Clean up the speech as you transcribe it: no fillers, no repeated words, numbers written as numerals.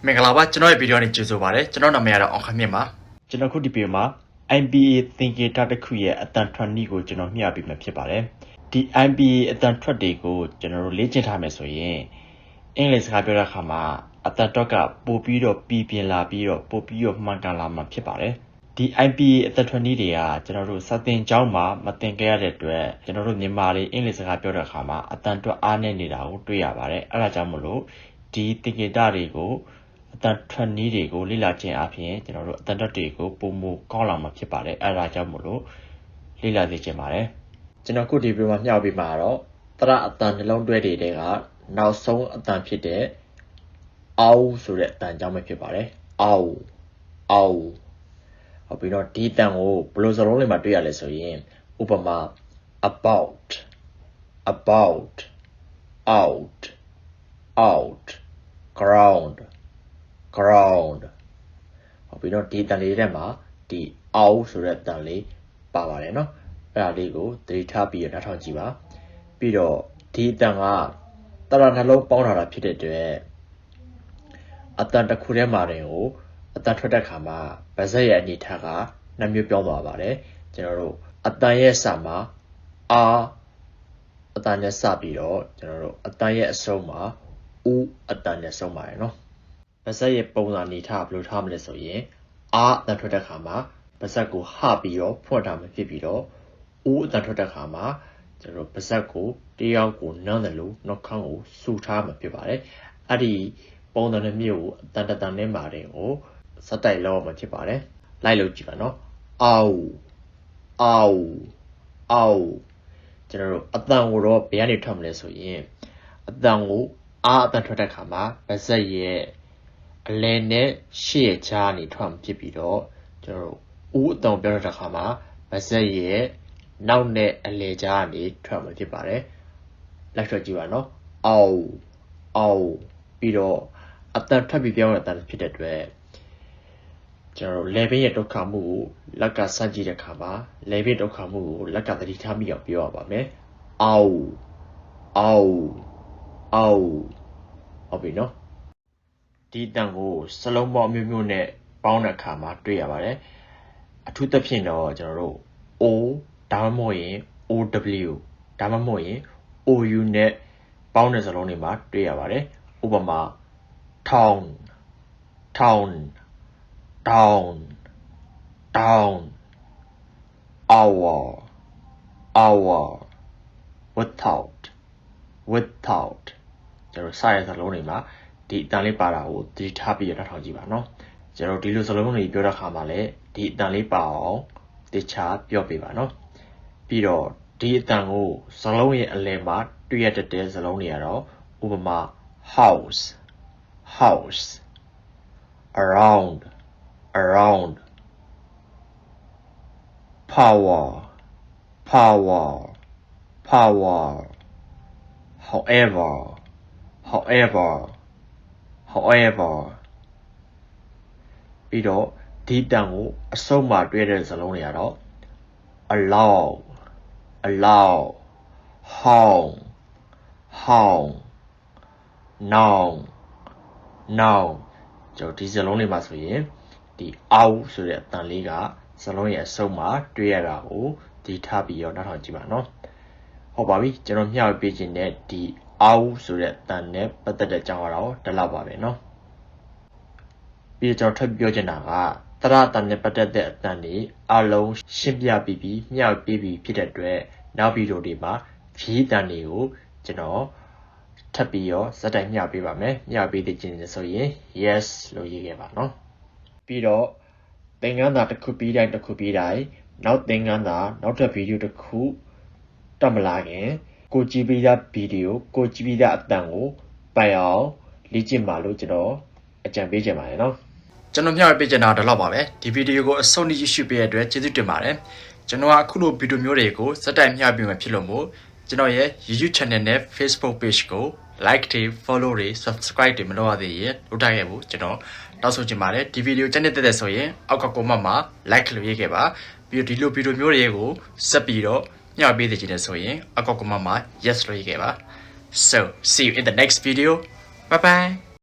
မင်္ဂလာပါကျွန်တော်ရဲ့ဗီဒီယိုနဲ့ကြိုဆိုပါရစေကျွန်တော်နာမည်ကတော့အောင်ခမြင့်ပါကျွန်တော်ခုဒီဗီဒီယိုမှာ MBA thinking တစ်ခုရဲ့အတန်ထွက်နည်းကိုကျွန်တော်မျှပြီးမှဖြစ်ပါတယ်ဒီ MBA အတန်ထွက်တွေကိုကျွန်တော်တို့လေ့ကျင့်ထားမယ်ဆိုရင်အင်္ဂလိပ်စကားပြောတဲ့အခါမှာအတန်ထွက်ကပို့ပြီးတော့ပြည်ပြင်းလာပြီးတော့ပို့ပြီးတော့မှန်ကန်လာမှာဖြစ်ပါတယ်ဒီ MBA အတန်ထွက်နည်းတွေကကျွန်တော်တို့စတင်ကျောင်းမှာမသင်ခဲ့ရတဲ့အတွက်ကျွန်တော်တို့မြန်မာတွေအင်္ဂလိပ်စကားပြောတဲ့အခါမှာအတန်ထွက်အားနည်းနေတာကိုတွေ့ရပါတယ်အဲ့ဒါကြောင့်မလို့ဒီ thinking တွေကိုအတန်ထွက်နည်းတွေကိုလေ့လာခြင်းအပြင်ကျွန်တော်တို့အတန်ထွက်တွေကိုပုံမကောင်းလာမှာဖြစ်ပါတယ်အဲ့ဒါကြောင့်မလို့လေ့လာသိချင်ပါတယ်ကျွန်တော်ခုဒီဗီဒီယိုမှာမျှဝေပေးမှာတော့တရအတန်နှလုံးတွဲတွေကနောက်ဆုံးအတန်ဖြစ်တဲ့အောက်ဆိုတဲ့အတန်ကြောင့်ပဲဖြစ်ပါတယ်အောက်ဟုတ်ပြီးတော့ဒီအတန်ကိုဘယ်လိုစလုံးလေးမှာတွေ့ရလဲဆိုရင်ဥပမာ about out ground ဟုတ်ပြီးတော့ဒီတန်လေးထဲမှာဒီအောက်ဆိုတဲ့တန်လေးပါပါတယ်เนาะအဲ့ဒါလေးကိုသတိထားပြီးနားထောင်ကြည့်ပါပြီးတော့ဒီတန်ကတရနှလုံးပေါင်းထားတာဖြစ်တဲ့အတွက်အတန်တစ်ခုထဲမှာတင်ကိုအတန်ထွက်တဲ့ခါမှာဗဇက်ရဲ့အနေထားကနှစ်မျိုးပြောင်းသွားပါတယ်ကျွန်တော်တို့အတန်ရဲ့စမှာအာအတန်နဲ့စပြီးတော့ကျွန်တော်တို့အတန်ရဲ့အဆုံးမှာဦးအတန်နဲ့ဆုံးပါတယ်เนาะဗဇက်ရဲ့ပုံစံအနေထားဘယ်လိုထားမလဲဆိုရင်အာအတန်ထွက်တဲ့ခါမှာဗဇက်ကိုဟပြီးတော့ဖွင့်ထားမှဖြစ်ပြီးတော့ဦးအတန်ထွက်တဲ့ခါမှာကျွန်တော်ဗဇက်ကိုတယောက်ကိုနမ်းတယ်လို့နှုတ်ခမ်းကိုစူထားမှဖြစ်ပါတယ်အဲ့ဒီပုံစံနဲ့မျိုးကိုအတန်တန်နဲ့ပါတယ်ကိုစက်တိုက်လောက်မှဖြစ်ပါတယ်လိုက်လို့ကြည့်ပါနော်အောက်ကျွန်တော်တို့အတန်ကိုတော့ဘယ်ကနေထွက်မလဲဆိုရင်အတန်ကိုအာအတန်ထွက်တဲ့ခါမှာဗဇက်ရဲ့အလယ်နဲ့ရှေ့ရဲ့ကြားနေထွက်မှဖြစ်ပြီးတော့ကျွန်တော်တို့ဦးအတန်ပြောတဲ့ခါမှာဗဇက်ရဲ့နောက်နဲ့အလယ်ကြားကနေထွက်မှဖြစ်ပါတယ်လိုက်ထွက်ကြည့်ပါနော်အောက်ပြီးတော့အတန်ထွက်ပြီးပြောင်းတဲ့အတန်ဖြစ်တဲ့အတွက်ကျွန်တော်တို့ level ရဲ့ဒုက္ခမှုကိုလက်ကစကြည့်တဲ့အခါမှာ level ဒုက္ခမှုကိုလက်ကသတိထားမိအောင်ပြောရပါမယ်အောက်ဟုတ်ပြီနော်ဒီတန်ကိုစလုံးပေါင်းမျိုးမျိုးနဲ့ပေါင်းတဲ့အခါမှာတွေ့ရပါတယ်အထူးသဖြင့်တော့ကျွန်တော်တို့ O ဒါမှမဟုတ်ရင် OW ဒါမှမဟုတ်ရင် OU နဲ့ပေါင်းတဲ့စလုံးတွေမှာတွေ့ရပါတယ်ဥပမာ town hour without ကျွန်တော်စရတဲ့စလုံးတွေမှာဒီအတန်လေးပါတာကိုသတိထားပြီးတော့ထောင်ကြည့်ပါနော်ကျွန်တော်ဒီလိုစလုံးတွေပြောတဲ့အခါမှာလည်းဒီအတန်လေးပါအောင်တခြားပြောပြပါနော်ပြီးတော့ဒီအတန်ကိုစလုံးရဲ့အလယ်မှာတွေ့ရတဲ့စလုံးတွေကတော့ဥပမာ house around power howeverပြီးတော့ဒီတန်ကိုအစုံမှာတွေ့တဲ့စလုံးတွေကတော့ allow home now ကျွန်တော်ဒီစလုံးလေးမှာဆိုရင်ဒီအောက်ဆိုတဲ့အတန်လေးကစလုံးရဲ့အစုံမှာတွေ့ရတာကိုဒီထားပြီးတော့နောက်ထောင်ကြည့်ပါနော်ဟုတ်ပါပြီကျွန်တော်မျှဝေပေးခြင်းနဲ့ဒီအောက်ဆိုတဲ့အတန်နဲ့ပတ်သက်တဲ့အကြောင်းကတော့ဒီလောက်ပါပဲနော်ပြီးတော့ကျွန်တော်ထပ်ပြောချင်တာကတရအတန်နဲ့ပတ်သက်တဲ့အတန်တွေအလုံးရှင်းပြပြီးမျှဝေပေးပြီးဖြစ်တဲ့အတွက်နောက်ဗီဒီယိုတွေမှာဖြည့်တန်တွေကိုကျွန်တော်ထပ်ပြီးတော့စက်တိုင်မျှပေးပါမယ်မျှပေးတဲ့ခြင်းဆိုရင် yes လို့ရေးခဲ့ပါနော်ပြီးတော့သင်ခန်းစာတစ်ခုပြီးတိုင်းနောက်သင်ခန်းစာနောက်ထပ်ဗီဒီယိုတစ်ခုတက်မလာခင်ကိုကြည့်ပြီးသားဗီဒီယိုကိုကြည့်ပြီးသားအတန်ကိုပိုင်အောင်လေ့ကျင့်ပါလို့ကျွန်တော်အကြံပေးချင်ပါတယ်နော်ကျွန်တော်မျှဝေပေးချင်တာဒါတော့ပါပဲဒီဗီဒီယိုကိုအဆုံးထိကြည့်ရှုပေးတဲ့အတွက်ကျေးဇူးတင်ပါတယ်ကျွန်တော်ကအခုလိုဗီဒီယိုမျိုးတွေကိုစက်တိုင်မျှပေးမှဖြစ်လို့မို့ကျွန်တော်ရဲ့ YouTube channel နဲ့ Facebook page ကို like တွေ follow တွေ subscribe တွေမလုပ်ရသေးရင်လုပ်ထားခဲ့ဖို့ကျွန်တော်တောင်းဆိုချင်ပါတယ်ဒီဗီဒီယိုကြိုက်တဲ့ဆိုရင်အောက်က comment မှာ like လို့ရေးခဲ့ပါပြီးတော့ဒီလိုဗီဒီယိုမျိုးတွေကိုဆက်ပြီးတော့မျှဝေပေးတဲ့ဆိုရင်အောက်က comment မှာ yes လို့ရေးခဲ့ပါ so see you in the next video bye bye